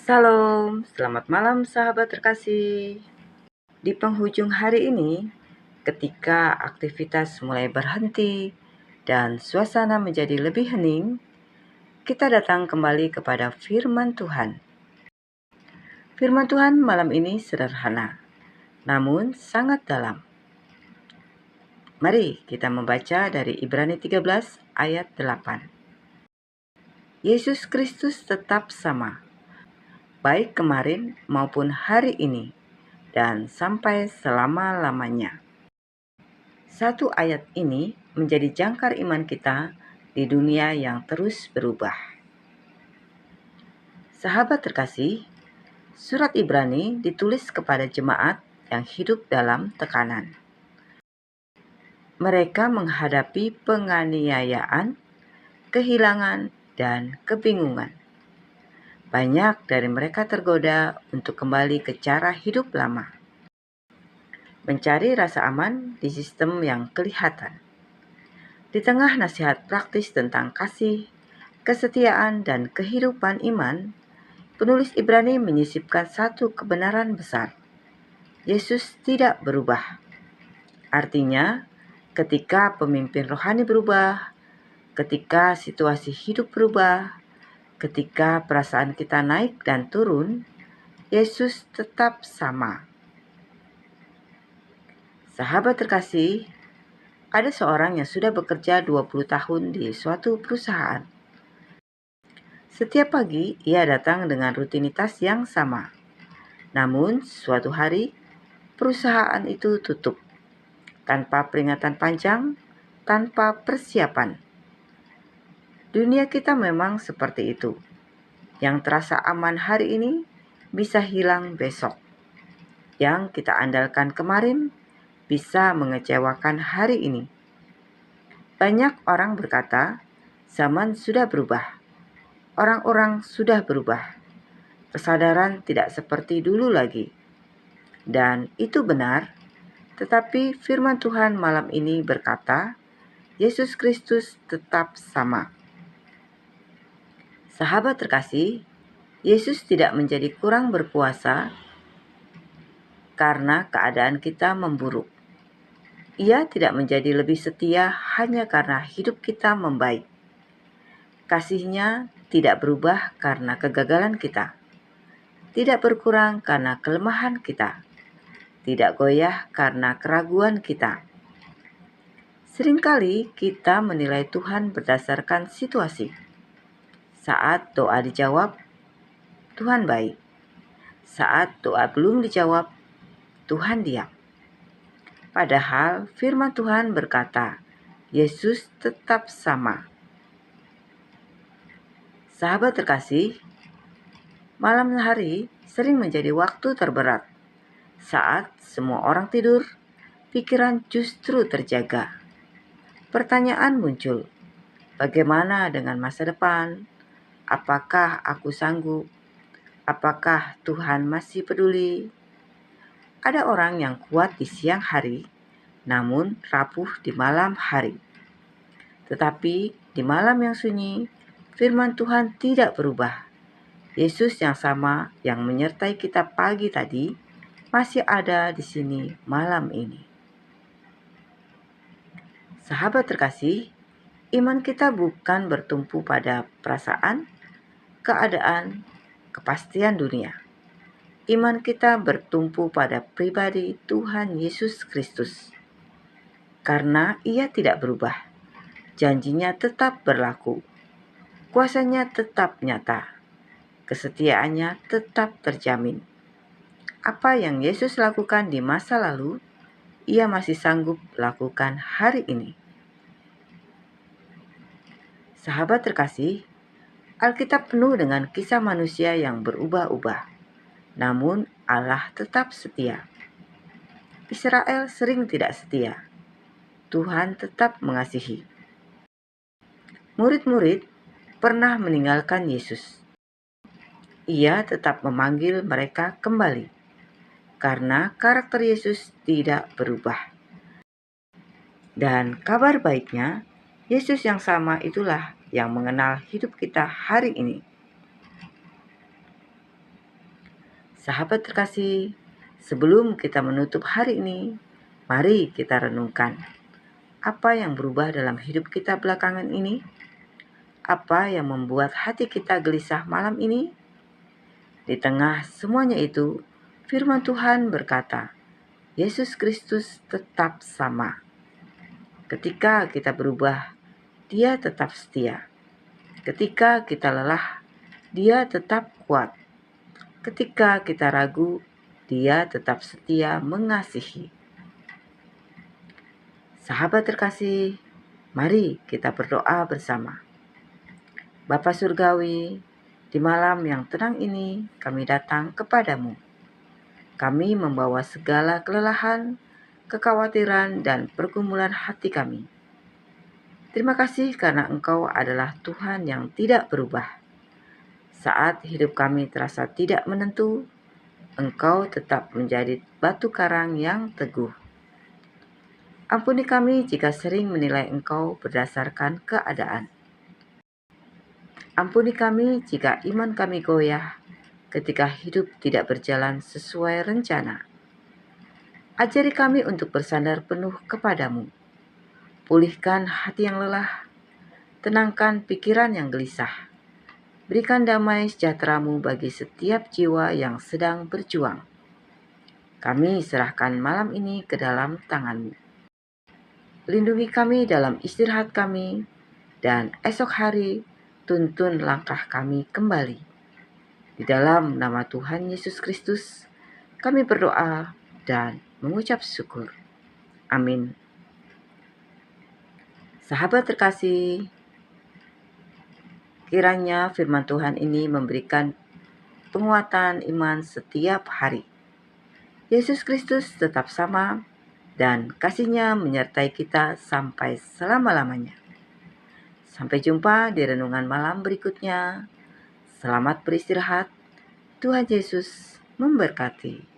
Salam, selamat malam sahabat terkasih. Di penghujung hari ini, ketika aktivitas mulai berhenti dan suasana menjadi lebih hening, kita datang kembali kepada firman Tuhan. Firman Tuhan malam ini sederhana, namun sangat dalam. Mari kita membaca dari Ibrani 13 ayat 8. Yesus Kristus tetap sama, baik kemarin maupun hari ini, dan sampai selama-lamanya. Satu ayat ini menjadi jangkar iman kita di dunia yang terus berubah. Sahabat terkasih, surat Ibrani ditulis kepada jemaat yang hidup dalam tekanan. Mereka menghadapi penganiayaan, kehilangan, dan kebingungan. Banyak dari mereka tergoda untuk kembali ke cara hidup lama, mencari rasa aman di sistem yang kelihatan. Di tengah nasihat praktis tentang kasih, kesetiaan, dan kehidupan iman, penulis Ibrani menyisipkan satu kebenaran besar. Yesus tidak berubah. Artinya, ketika pemimpin rohani berubah, ketika situasi hidup berubah, ketika perasaan kita naik dan turun, Yesus tetap sama. Sahabat terkasih, ada seorang yang sudah bekerja 20 tahun di suatu perusahaan. Setiap pagi, ia datang dengan rutinitas yang sama. Namun, suatu hari, perusahaan itu tutup. Tanpa peringatan panjang, tanpa persiapan. Dunia kita memang seperti itu. Yang terasa aman hari ini, bisa hilang besok. Yang kita andalkan kemarin, bisa mengecewakan hari ini. Banyak orang berkata, zaman sudah berubah. Orang-orang sudah berubah. Kesadaran tidak seperti dulu lagi. Dan itu benar, tetapi firman Tuhan malam ini berkata, Yesus Kristus tetap sama. Sahabat terkasih, Yesus tidak menjadi kurang berkuasa karena keadaan kita memburuk. Ia tidak menjadi lebih setia hanya karena hidup kita membaik. Kasih-Nya tidak berubah karena kegagalan kita. Tidak berkurang karena kelemahan kita. Tidak goyah karena keraguan kita. Seringkali kita menilai Tuhan berdasarkan situasi. Saat doa dijawab, Tuhan baik. Saat doa belum dijawab, Tuhan diam. Padahal firman Tuhan berkata, Yesus tetap sama. Sahabat terkasih, malam hari sering menjadi waktu terberat. Saat semua orang tidur, pikiran justru terjaga. Pertanyaan muncul, bagaimana dengan masa depan? Apakah aku sanggup? Apakah Tuhan masih peduli? Ada orang yang kuat di siang hari, namun rapuh di malam hari. Tetapi di malam yang sunyi, firman Tuhan tidak berubah. Yesus yang sama yang menyertai kita pagi tadi, masih ada di sini malam ini. Sahabat terkasih, iman kita bukan bertumpu pada perasaan, keadaan, kepastian dunia. Iman kita bertumpu pada pribadi Tuhan Yesus Kristus. Karena Ia tidak berubah, janjinya tetap berlaku, kuasanya tetap nyata, kesetiaannya tetap terjamin. Apa yang Yesus lakukan di masa lalu, Ia masih sanggup lakukan hari ini. Sahabat terkasih, Alkitab penuh dengan kisah manusia yang berubah-ubah, namun Allah tetap setia. Israel sering tidak setia. Tuhan tetap mengasihi. Murid-murid pernah meninggalkan Yesus. Ia tetap memanggil mereka kembali, karena karakter Yesus tidak berubah. Dan kabar baiknya, Yesus yang sama itulah yang mengenal hidup kita hari ini. Sahabat terkasih, sebelum kita menutup hari ini, mari kita renungkan apa yang berubah dalam hidup kita belakangan ini. Apa yang membuat hati kita gelisah malam ini? Di tengah semuanya itu, firman Tuhan berkata, Yesus Kristus tetap sama. Ketika kita berubah, Dia tetap setia. Ketika kita lelah, Dia tetap kuat. Ketika kita ragu, Dia tetap setia mengasihi. Sahabat terkasih, mari kita berdoa bersama. Bapa Surgawi, di malam yang tenang ini kami datang kepadamu. Kami membawa segala kelelahan, kekhawatiran, dan pergumulan hati kami. Terima kasih karena Engkau adalah Tuhan yang tidak berubah. Saat hidup kami terasa tidak menentu, Engkau tetap menjadi batu karang yang teguh. Ampuni kami jika sering menilai Engkau berdasarkan keadaan. Ampuni kami jika iman kami goyah ketika hidup tidak berjalan sesuai rencana. Ajari kami untuk bersandar penuh kepadamu. Pulihkan hati yang lelah, tenangkan pikiran yang gelisah. Berikan damai sejahtera-Mu bagi setiap jiwa yang sedang berjuang. Kami serahkan malam ini ke dalam tangan-Mu. Lindungi kami dalam istirahat kami, dan esok hari tuntun langkah kami kembali. Di dalam nama Tuhan Yesus Kristus, kami berdoa dan mengucap syukur. Amin. Sahabat terkasih, kiranya firman Tuhan ini memberikan penguatan iman setiap hari. Yesus Kristus tetap sama dan kasih-Nya menyertai kita sampai selama-lamanya. Sampai jumpa di renungan malam berikutnya. Selamat beristirahat. Tuhan Yesus memberkati.